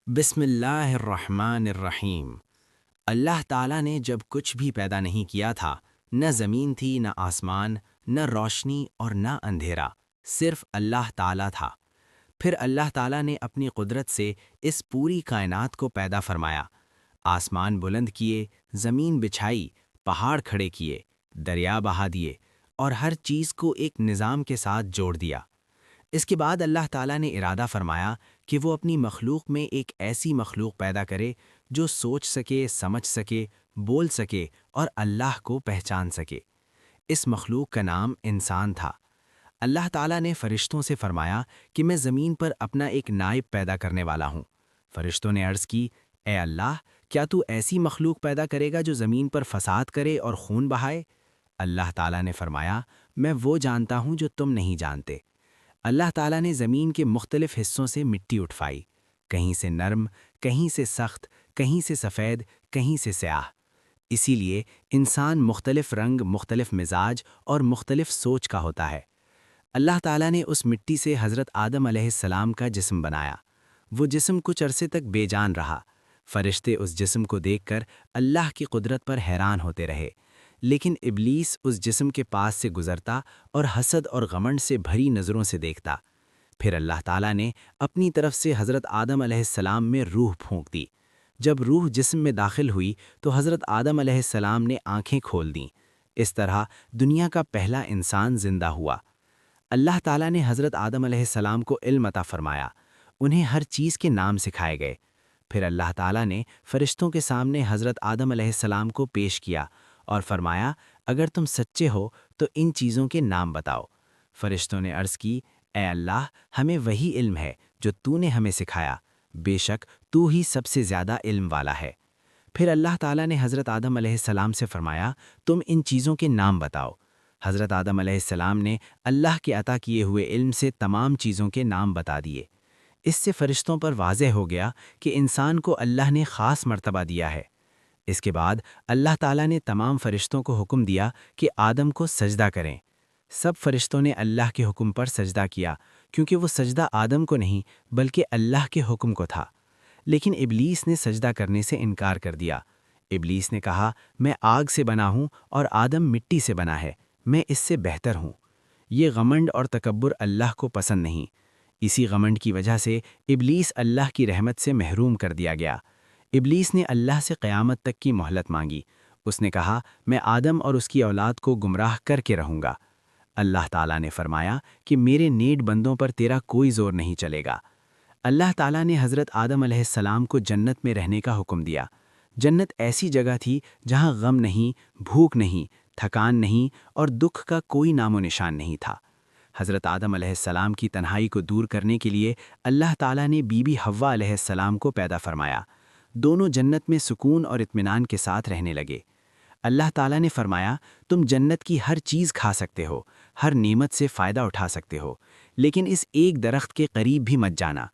بسم اللہ الرحمن الرحیم۔ اللہ تعالیٰ نے جب کچھ بھی پیدا نہیں کیا تھا، نہ زمین تھی، نہ آسمان، نہ روشنی اور نہ اندھیرا، صرف اللہ تعالیٰ تھا۔ پھر اللہ تعالیٰ نے اپنی قدرت سے اس پوری کائنات کو پیدا فرمایا، آسمان بلند کیے، زمین بچھائی، پہاڑ کھڑے کیے، دریا بہا دیے، اور ہر چیز کو ایک نظام کے ساتھ جوڑ دیا۔ اس کے بعد اللہ تعالیٰ نے ارادہ فرمایا کہ وہ اپنی مخلوق میں ایک ایسی مخلوق پیدا کرے جو سوچ سکے، سمجھ سکے، بول سکے اور اللہ کو پہچان سکے۔ اس مخلوق کا نام انسان تھا۔ اللہ تعالیٰ نے فرشتوں سے فرمایا کہ میں زمین پر اپنا ایک نائب پیدا کرنے والا ہوں۔ فرشتوں نے عرض کی، اے اللہ، کیا تو ایسی مخلوق پیدا کرے گا جو زمین پر فساد کرے اور خون بہائے؟ اللہ تعالیٰ نے فرمایا، میں وہ جانتا ہوں جو تم نہیں جانتے۔ اللہ تعالیٰ نے زمین کے مختلف حصوں سے مٹی اٹھائی، کہیں سے نرم، کہیں سے سخت، کہیں سے سفید، کہیں سے سیاہ۔ اسی لیے انسان مختلف رنگ، مختلف مزاج اور مختلف سوچ کا ہوتا ہے۔ اللہ تعالیٰ نے اس مٹی سے حضرت آدم علیہ السلام کا جسم بنایا۔ وہ جسم کچھ عرصے تک بے جان رہا۔ فرشتے اس جسم کو دیکھ کر اللہ کی قدرت پر حیران ہوتے رہے، لیکن ابلیس اس جسم کے پاس سے گزرتا اور حسد اور غمنڈ سے بھری نظروں سے دیکھتا۔ پھر اللہ تعالیٰ نے اپنی طرف سے حضرت آدم علیہ السلام میں روح پھونک دی۔ جب روح جسم میں داخل ہوئی تو حضرت آدم علیہ السلام نے آنکھیں کھول دیں۔ اس طرح دنیا کا پہلا انسان زندہ ہوا۔ اللہ تعالیٰ نے حضرت آدم علیہ السلام کو علم عطا فرمایا، انہیں ہر چیز کے نام سکھائے گئے۔ پھر اللہ تعالیٰ نے فرشتوں کے سامنے حضرت آدم علیہ السلام کو پیش کیا اور فرمایا، اگر تم سچے ہو تو ان چیزوں کے نام بتاؤ۔ فرشتوں نے عرض کی، اے اللہ، ہمیں وہی علم ہے جو تو نے ہمیں سکھایا، بے شک تو ہی سب سے زیادہ علم والا ہے۔ پھر اللہ تعالیٰ نے حضرت آدم علیہ السلام سے فرمایا، تم ان چیزوں کے نام بتاؤ۔ حضرت آدم علیہ السلام نے اللہ کے عطا کیے ہوئے علم سے تمام چیزوں کے نام بتا دیے۔ اس سے فرشتوں پر واضح ہو گیا کہ انسان کو اللہ نے خاص مرتبہ دیا ہے۔ اس کے بعد اللہ تعالیٰ نے تمام فرشتوں کو حکم دیا کہ آدم کو سجدہ کریں۔ سب فرشتوں نے اللہ کے حکم پر سجدہ کیا، کیونکہ وہ سجدہ آدم کو نہیں بلکہ اللہ کے حکم کو تھا۔ لیکن ابلیس نے سجدہ کرنے سے انکار کر دیا۔ ابلیس نے کہا، میں آگ سے بنا ہوں اور آدم مٹی سے بنا ہے، میں اس سے بہتر ہوں۔ یہ غمنڈ اور تکبر اللہ کو پسند نہیں۔ اسی غمنڈ کی وجہ سے ابلیس اللہ کی رحمت سے محروم کر دیا گیا۔ ابلیس نے اللہ سے قیامت تک کی مہلت مانگی۔ اس نے کہا، میں آدم اور اس کی اولاد کو گمراہ کر کے رہوں گا۔ اللہ تعالیٰ نے فرمایا کہ میرے نیک بندوں پر تیرا کوئی زور نہیں چلے گا۔ اللہ تعالیٰ نے حضرت آدم علیہ السلام کو جنت میں رہنے کا حکم دیا۔ جنت ایسی جگہ تھی جہاں غم نہیں، بھوک نہیں، تھکان نہیں اور دکھ کا کوئی نام و نشان نہیں تھا۔ حضرت آدم علیہ السلام کی تنہائی کو دور کرنے کے لیے اللہ تعالیٰ نے بی بی حوا علیہ السلام کو پیدا فرمایا۔ دونوں جنت میں سکون اور اطمینان کے ساتھ رہنے لگے۔ اللہ تعالیٰ نے فرمایا، تم جنت کی ہر چیز کھا سکتے ہو، ہر نعمت سے فائدہ اٹھا سکتے ہو، لیکن اس ایک درخت کے قریب بھی مت جانا۔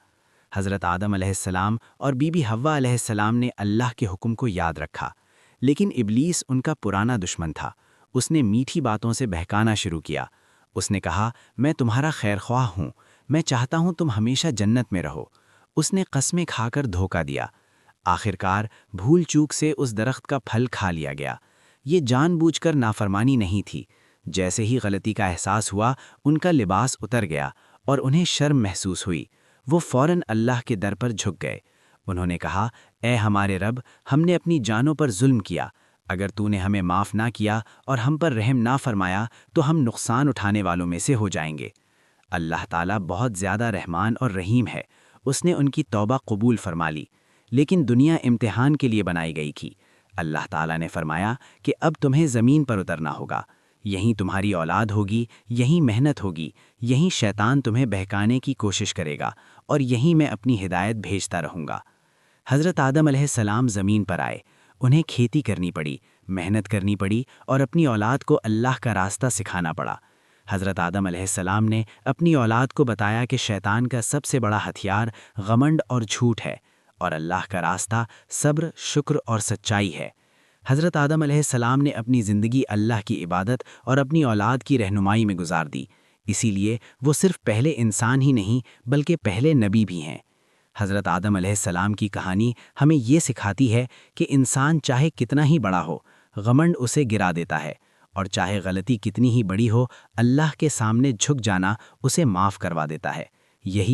حضرت آدم علیہ السلام اور بی بی حوا علیہ السلام نے اللہ کے حکم کو یاد رکھا، لیکن ابلیس ان کا پرانا دشمن تھا۔ اس نے میٹھی باتوں سے بہکانا شروع کیا۔ اس نے کہا، میں تمہارا خیر خواہ ہوں، میں چاہتا ہوں تم ہمیشہ جنت میں رہو۔ اس نے قسمیں کھا کر دھوکہ دیا۔ آخرکار بھول چوک سے اس درخت کا پھل کھا لیا گیا۔ یہ جان بوجھ کر نافرمانی نہیں تھی۔ جیسے ہی غلطی کا احساس ہوا، ان کا لباس اتر گیا اور انہیں شرم محسوس ہوئی۔ وہ فوراً اللہ کے در پر جھک گئے۔ انہوں نے کہا، اے ہمارے رب، ہم نے اپنی جانوں پر ظلم کیا۔ اگر تو نے ہمیں معاف نہ کیا اور ہم پر رحم نہ فرمایا تو ہم نقصان اٹھانے والوں میں سے ہو جائیں گے۔ اللہ تعالیٰ بہت زیادہ رحمان اور رحیم ہے۔ اس نے ان کی توبہ قبول فرما لی، لیکن دنیا امتحان کے لیے بنائی گئی تھی۔ اللہ تعالیٰ نے فرمایا کہ اب تمہیں زمین پر اترنا ہوگا، یہیں تمہاری اولاد ہوگی، یہیں محنت ہوگی، یہیں شیطان تمہیں بہکانے کی کوشش کرے گا اور یہیں میں اپنی ہدایت بھیجتا رہوں گا۔ حضرت آدم علیہ السلام زمین پر آئے۔ انہیں کھیتی کرنی پڑی، محنت کرنی پڑی اور اپنی اولاد کو اللہ کا راستہ سکھانا پڑا۔ حضرت آدم علیہ السلام نے اپنی اولاد کو بتایا کہ شیطان کا سب سے بڑا ہتھیار غمنڈ اور جھوٹ ہے، اور اللہ کا راستہ صبر، شکر اور سچائی ہے۔ حضرت آدم علیہ السلام نے اپنی زندگی اللہ کی عبادت اور اپنی اولاد کی رہنمائی میں گزار دی، اسی لیے وہ صرف پہلے انسان ہی نہیں بلکہ پہلے نبی بھی ہیں۔ حضرت آدم علیہ السلام کی کہانی ہمیں یہ سکھاتی ہے کہ انسان چاہے کتنا ہی بڑا ہو، غمنڈ اسے گرا دیتا ہے، اور چاہے غلطی کتنی ہی بڑی ہو، اللہ کے سامنے جھک جانا اسے معاف کروا دیتا ہے۔ یہی